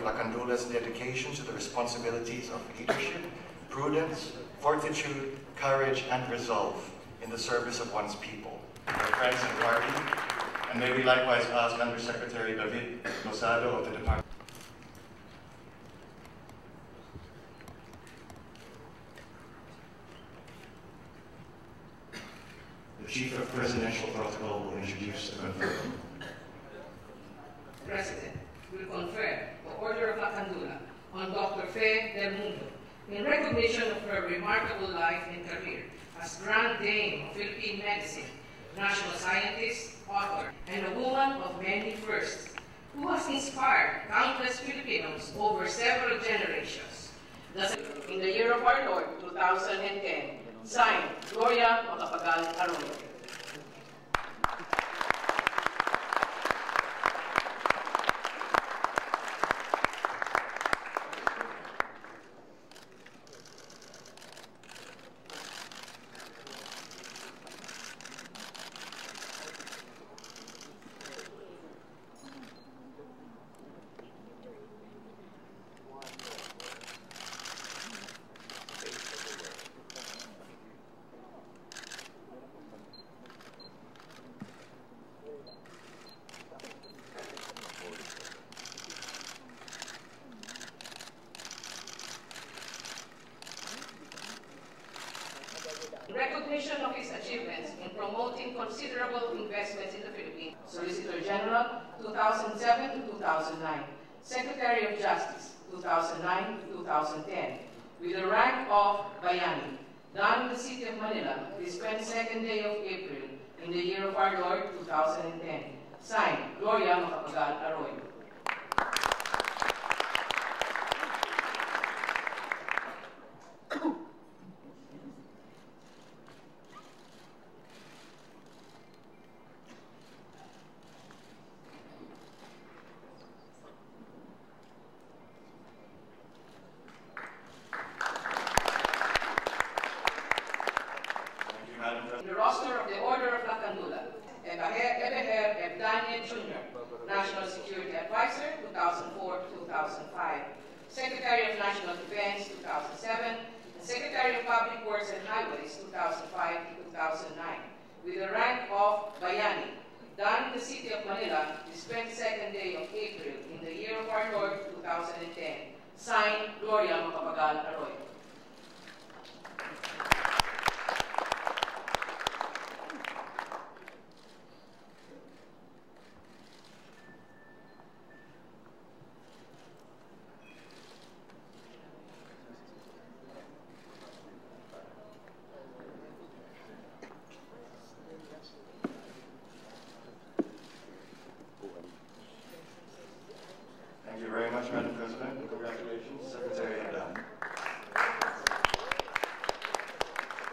Lacandula's dedication to the responsibilities of leadership, prudence, fortitude, courage, and resolve in the service of one's people, our friends and party. And may we likewise ask Undersecretary David Losado of the Department. The Chief of Presidential Protocol will introduce the conferral. The President will confer the Order of Lacandula on Dr. Fe del Mundo in recognition of her remarkable life and career as Grand Dame of Philippine Medicine, national scientist, author, and a woman of many firsts, who has inspired countless Filipinos over several generations. In the year of our Lord, 2010, signed, Gloria Macapagal Arroyo. In recognition of his achievements in promoting considerable investments in the Philippines, Solicitor General, 2007 to 2009, Secretary of Justice, 2009 to 2010, with the rank of Bayani, done in the city of Manila, this 22nd day of April, in the year of our Lord, 2010. Signed, Gloria Macapagal Arroyo. The roster of the Order of Lacandula, Ebeher F. Daniel Jr., National Security Advisor, 2004-2005, Secretary of National Defense, 2007, and Secretary of Public Works and Highways, 2005-2009, with the rank of Bayani, done in the city of Manila, this 22nd day of April, in the year of our Lord, 2010. Signed, Gloria Macapagal Arroyo. Thank you very much, Madam President. Congratulations, Secretary Adam.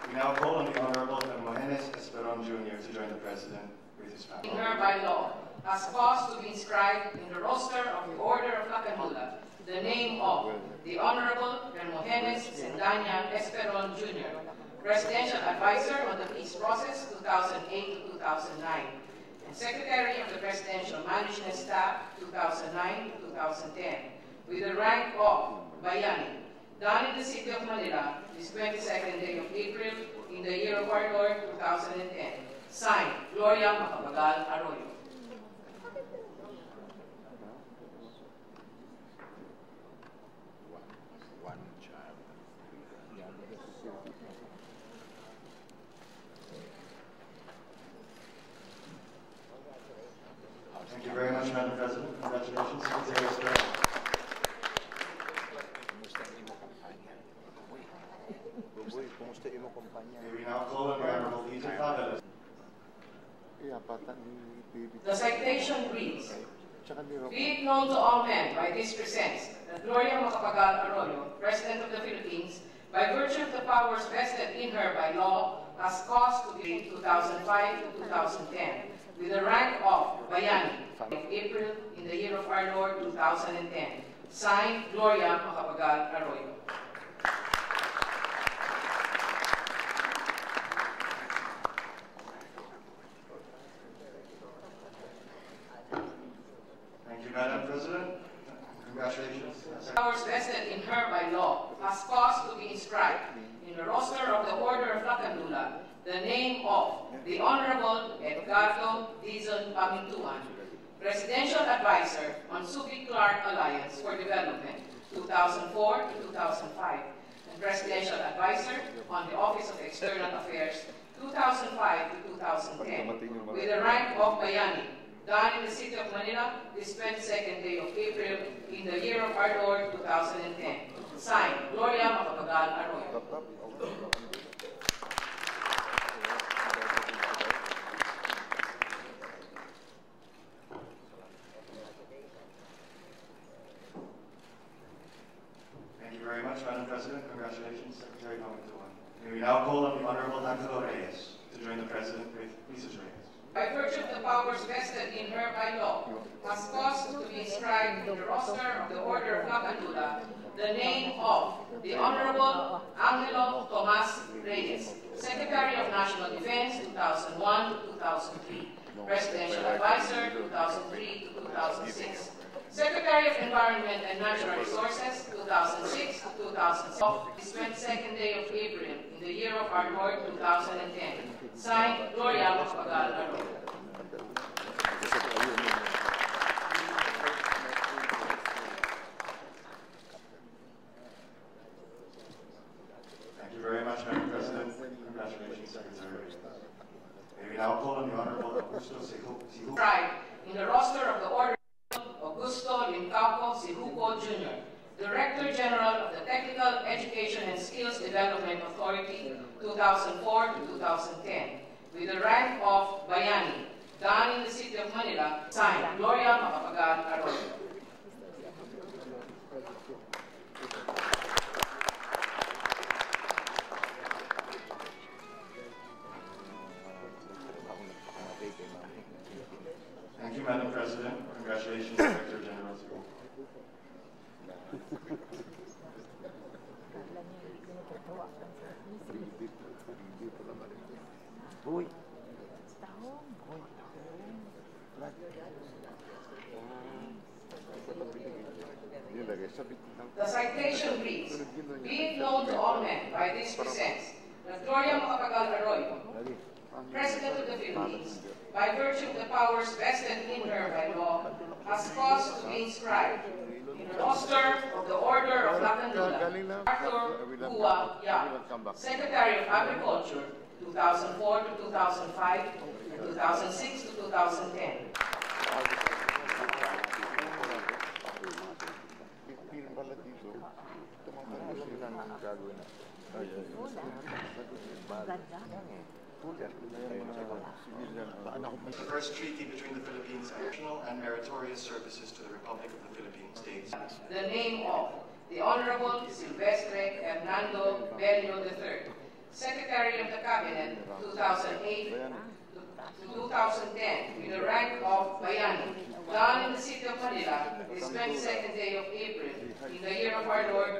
We now call on the Honorable Hermogenes Esperon Jr. to join the President with his family. In her by law, has caused to be inscribed in the roster of the Order of Lacandula the name of the Honorable Hermogenes Sendanya Esperon Jr., Presidential Advisor on the Peace Process, 2008 to 2009, and Secretary of the Presidential Management Staff, 2009 to 2010, with the rank of Bayani, done in the city of Manila, this 22nd day of April, in the year of our Lord, 2010. Signed, Gloria Macapagal Arroyo. Thank you very much, Madam President. Congratulations, Secretary of State. May we now call on the Honorable Peter Fabelous. The citation reads, be it known to all men by this presents that Gloria Macapagal Arroyo, President of the Philippines, by virtue of the powers vested in her by law, has caused to be 2005 to 2010, with the rank of Bayani, April in the year of our Lord 2010. Signed, Gloria Macapagal Arroyo. Thank you, Madam President. Congratulations. Powers vested in her by law has caused to be inscribed in the roster of the Order of Lacandula the name of the Honorable Edgardo Dizon Pamintuan, Presidential Advisor on Subic-Clark Alliance for Development, 2004 to 2005, and Presidential Advisor on the Office of External Affairs, 2005 to 2010, with the rank of Bayani, done in the city of Manila, this 22nd day of April, in the year of our Lord, 2010. Signed, Gloria Macapagal Arroyo. Thank you very much, Madam President. Congratulations, Secretary Pamintuan. May we now call on the Honorable Angelo Reyes to join the President with Mrs. Reyes. By virtue of the powers vested in her by law, has caused to be inscribed in the roster of the Order of Lacandula the name of the Honorable Angelo Tomas Reyes, Secretary of National Defense, 2001 to 2003, Presidential Advisor, 2003 to 2006, Secretary of Environment and Natural Resources, 2006 to 2007, this 22nd day of April, in the year of our Lord, 2010. Signed, Gloria Macapagal Arroyo. Thank you very much, Madam President. Congratulations, Secretary. May we now call on the Honorable Augusto Sihuco. Inscribed in the roster of the Order Augusto Limcapo Sihuco Jr., Director General of the Technical Education and Skills Development Authority, 2004 to 2010, with the rank of Bayani, done in the city of Manila. Signed, Gloria Macapagal Arroyo. Thank you, Madam President. Congratulations, Director General Sihuco. The citation reads, be it known to all men by this presents that Gloria Macapagal Arroyo, President of the Philippines, by virtue of the powers vested in her by law, has caused to be inscribed in the roster of the Order of Lacandula, Arthur Hua Yap, Secretary of Agriculture, 2004 to 2005, and 2006 to 2010. The first treaty between the Philippines and national and meritorious services to the Republic of the Philippine States. The name of the Honorable Silvestre Hernando Bello III, Secretary of the Cabinet, 2008 to 2010, with the rank of Bayani, done in the city of Manila, this 22nd day of April, in the year of our Lord,